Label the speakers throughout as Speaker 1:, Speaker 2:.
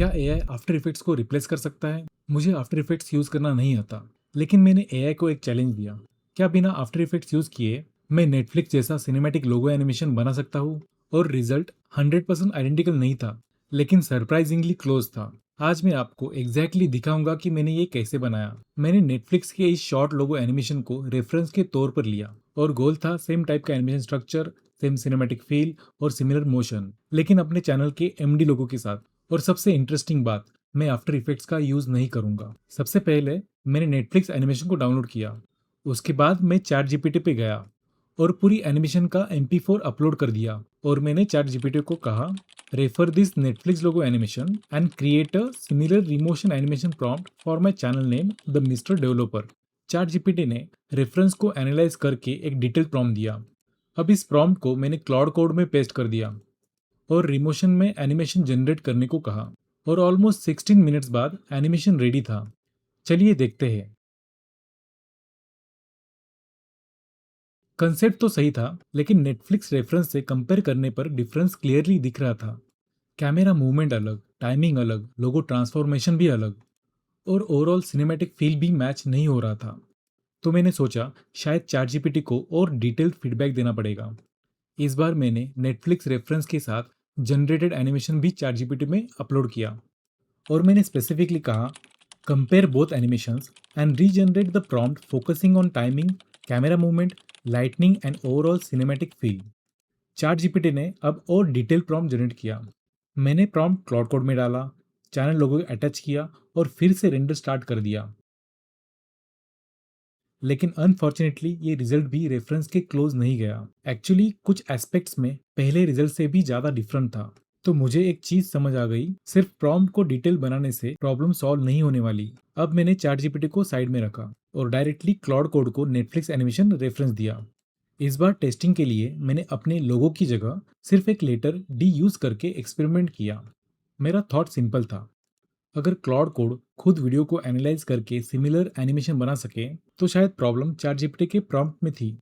Speaker 1: क्या AI after effects को replace कर सकता है? मुझे आफ्टर इफेक्ट्स यूज करना नहीं आता, लेकिन मैंने एआई को एक चैलेंज दिया। क्या बिना आफ्टर इफेक्ट्स यूज किए मैं नेटफ्लिक्स जैसा सिनेमैटिक लोगो एनिमेशन बना सकता हूँ? और रिजल्ट 100% आइडेंटिकल नहीं था, लेकिन सरप्राइजिंगली क्लोज था। आज मैं आपको एग्जैक्टली दिखाऊंगा कि मैंने ये कैसे बनाया। मैंने नेटफ्लिक्स के इस शॉर्ट लोगो एनिमेशन को रेफरेंस के तौर पर लिया और गोल था सेम टाइप का animation structure, same cinematic feel और सिमिलर मोशन, लेकिन अपने चैनल के एमडी लोगो के साथ। और सबसे इंटरेस्टिंग बात, मैं आफ्टर इफेक्ट्स का यूज नहीं करूंगा। सबसे पहले मैंने नेटफ्लिक्स एनिमेशन को डाउनलोड किया। उसके बाद मैं चैट जीपीटी पे गया और पूरी एनिमेशन का MP4 अपलोड कर दिया। और मैंने चैट जीपीटी को कहा, refer this Netflix logo animation and create a similar remotion animation prompt for my channel name the mister developer. ChatGPT ने रेफरेंस को एनालाइज करके एक डिटेल प्रॉम्प्ट दिया। अब इस प्रॉम्प्ट को मैंने क्लाउड कोड में पेस्ट कर दिया और रिमोशन में एनिमेशन जनरेट करने को कहा। और ऑलमोस्ट 16 मिनट्स बाद एनिमेशन रेडी था। चलिए देखते हैं। कंसेप्ट तो सही था, लेकिन नेटफ्लिक्स रेफरेंस से कंपेयर करने पर डिफरेंस क्लियरली दिख रहा था। कैमरा मूवमेंट अलग, टाइमिंग अलग, लोगो ट्रांसफॉर्मेशन भी अलग, और ओवरऑल सिनेमैटिक फील भी मैच नहीं हो रहा था। तो मैंने सोचा शायद चैट जीपीटी को और डिटेल्ड फीडबैक देना पड़ेगा। इस बार मैंने नेटफ्लिक्स रेफरेंस के साथ जनरेटेड एनिमेशन भी चैट जीपीटी में अपलोड किया और मैंने स्पेसिफिकली कहा, compare both animations and regenerate the prompt focusing on timing, camera movement, lightning and overall cinematic feel. Chat GPT ने अब और डिटेल प्रॉम्प्ट जनरेट किया। मैंने प्रॉम्प्ट क्लाउड कोड में डाला, चैनल लोगो अटैच किया और फिर से रेंडर स्टार्ट कर दिया। लेकिन अनफॉर्चुनेटली ये रिजल्ट भी रेफरेंस के क्लोज नहीं गया। एक्चुअली कुछ एस्पेक्ट्स में पहले रिजल्ट से भी ज्यादा डिफरेंट था। तो मुझे एक चीज समझ आ गई, सिर्फ प्रॉम्प्ट को डिटेल बनाने से प्रॉब्लम सॉल्व नहीं होने वाली। अब मैंने चैट जीपीटी को साइड में रखा और डायरेक्टली क्लाउड कोड को नेटफ्लिक्स एनिमेशन रेफरेंस दिया। इस बार टेस्टिंग के लिए मैंने अपने लोगो की जगह सिर्फ एक लेटर डी यूज करके एक्सपेरिमेंट किया। मेरा थॉट सिंपल था, अगर क्लाउड कोड खुद वीडियो को एनालाइज करके सिमिलर एनिमेशन बना सके तो शायद प्रॉब्लम चैट जीपीटी के प्रॉम्प्ट में थी।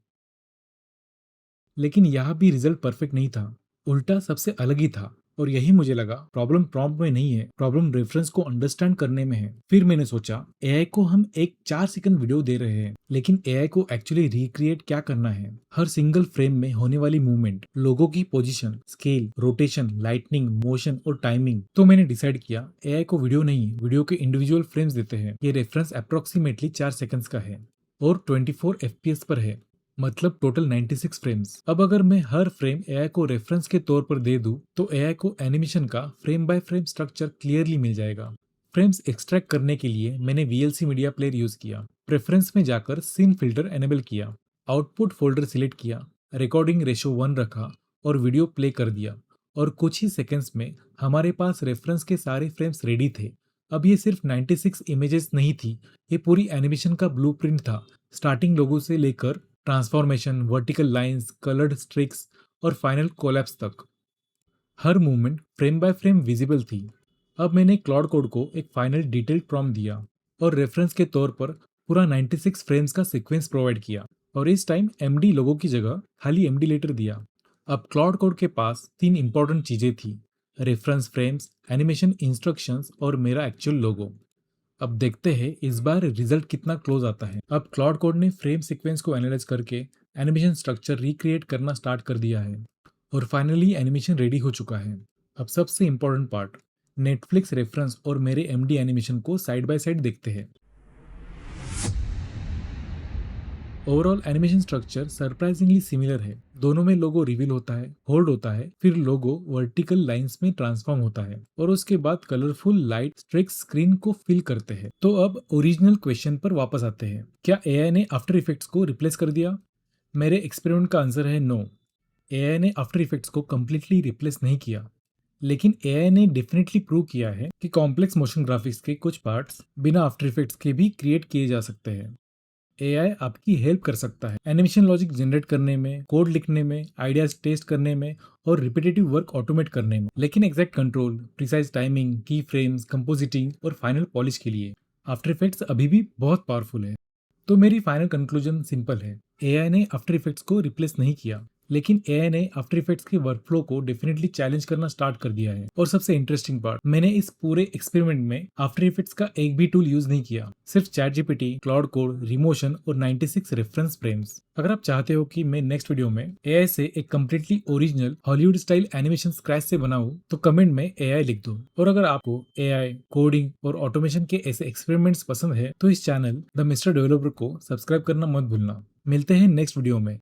Speaker 1: लेकिन यहाँ भी रिजल्ट परफेक्ट नहीं था, उल्टा सबसे अलग ही था। और यही मुझे लगा, प्रॉब्लम प्रॉम्प्ट में नहीं है, प्रॉब्लम रेफरेंस को अंडरस्टैंड करने में है। फिर मैंने सोचा, एआई को हम एक 4 सेकंड वीडियो दे रहे हैं, लेकिन एआई को एक्चुअली रिक्रिएट क्या करना है? हर सिंगल फ्रेम में होने वाली मूवमेंट, लोगों की position, scale, rotation, lightning, motion और टाइमिंग। तो मैंने डिसाइड किया, एआई को वीडियो नहीं, वीडियो के इंडिविजुअल फ्रेम्स देते हैं। ये रेफरेंस अप्रोक्सीमेटली 4 सेकंड्स का है और 24 FPS पर है, मतलब टोटल 96 फ्रेम्स। अब अगर मैं हर फ्रेम एआई को रेफरेंस के तौर पर दे दूं, तो एआई को एनिमेशन का frame by frame structure clearly मिल जाएगा। फ्रेम्स एक्सट्रैक्ट करने के लिए मैंने VLC मीडिया प्लेयर यूज किया। प्रेफरेंस में जाकर सीन फिल्टर एनेबल किया, आउटपुट फोल्डर सिलेक्ट किया, रिकॉर्डिंग रेशो 1 रखा और वीडियो प्ले कर दिया। और कुछ ही सेकेंड्स में हमारे पास रेफरेंस के सारे फ्रेम्स रेडी थे। अब ये सिर्फ 96 इमेजेस नहीं थी, ये पूरी एनिमेशन का ब्लूप्रिंट था, स्टार्टिंग लोगो से लेकर transformation, vertical lines, coloured streaks और फाइनल कोलैप्स तक। हर movement frame by frame visible थी। अब मैंने क्लाउड कोड को एक फाइनल डिटेल्ड प्रॉम्प्ट दिया और रेफरेंस के तौर पर पूरा 96 फ्रेम्स का सीक्वेंस प्रोवाइड किया। और इस टाइम MD लोगो की जगह खाली MD लेटर दिया। अब क्लाउड कोड के पास 3 इंपॉर्टेंट चीजें थी, रेफरेंस फ्रेम्स, एनिमेशन इंस्ट्रक्शंस और मेरा एक्चुअल लोगो। अब देखते हैं इस बार रिजल्ट कितना क्लोज आता है। अब क्लाउड कोड ने फ्रेम सीक्वेंस को एनालाइज करके एनिमेशन स्ट्रक्चर रिक्रिएट करना स्टार्ट कर दिया है और फाइनली एनिमेशन रेडी हो चुका है। अब सबसे इंपॉर्टेंट पार्ट, नेटफ्लिक्स रेफरेंस और मेरे MD एनिमेशन को साइड बाय साइड देखते हैं। Overall animation structure surprisingly similar है। दोनों में लोगो रिवील होता है, होल्ड होता है, फिर लोगो वर्टिकल लाइंस में ट्रांसफॉर्म होता है और उसके बाद कलरफुल लाइट स्ट्रिक्स स्क्रीन को फिल करते हैं। तो अब ओरिजिनल क्वेश्चन पर वापस आते हैं, क्या एआई ने आफ्टर इफेक्ट्स को रिप्लेस कर दिया? मेरे एक्सपेरिमेंट का आंसर है नो। एआई ने आफ्टर इफेक्ट्स को कम्प्लीटली रिप्लेस नहीं किया, लेकिन एआई ने डेफिनेटली प्रूव किया है कि कॉम्प्लेक्स मोशन ग्राफिक्स के कुछ पार्ट्स बिना आफ्टर इफेक्ट्स के भी क्रिएट किए जा सकते हैं। एआई आपकी हेल्प कर सकता है एनिमेशन लॉजिक जनरेट करने में, कोड लिखने में, आइडियाज टेस्ट करने में और रिपीटेटिव वर्क ऑटोमेट करने में। लेकिन एग्जैक्ट कंट्रोल, प्रिसाइज टाइमिंग, की फ्रेम्स, कंपोजिटिंग और फाइनल पॉलिश के लिए आफ्टर इफेक्ट्स अभी भी बहुत पावरफुल है। तो मेरी फाइनल कंक्लूजन सिंपल है, एआई ने आफ्टर इफेक्ट्स को रिप्लेस नहीं किया, लेकिन एआई ने आफ्टर इफेक्ट्स के वर्कफ्लो को डेफिनेटली चैलेंज करना स्टार्ट कर दिया है। और सबसे इंटरेस्टिंग पार्ट, मैंने इस पूरे एक्सपेरिमेंट में आफ्टर इफेक्ट्स का एक भी टूल यूज नहीं किया, सिर्फ चैट जीपीटी, क्लाउड कोड, रिमोशन और 96 रेफरेंस फ्रेम्स। अगर आप चाहते हो कि मैं नेक्स्ट वीडियो में एआई से एक completely original Hollywood style animation scratch से बनाऊं, तो कमेंट में एआई लिख दो। और अगर आपको एआई, कोडिंग और ऑटोमेशन के ऐसे एक्सपेरिमेंट्स पसंद है, तो इस चैनल द मिस्टर डेवलपर को सब्सक्राइब करना मत भूलना। मिलते हैं नेक्स्ट वीडियो में।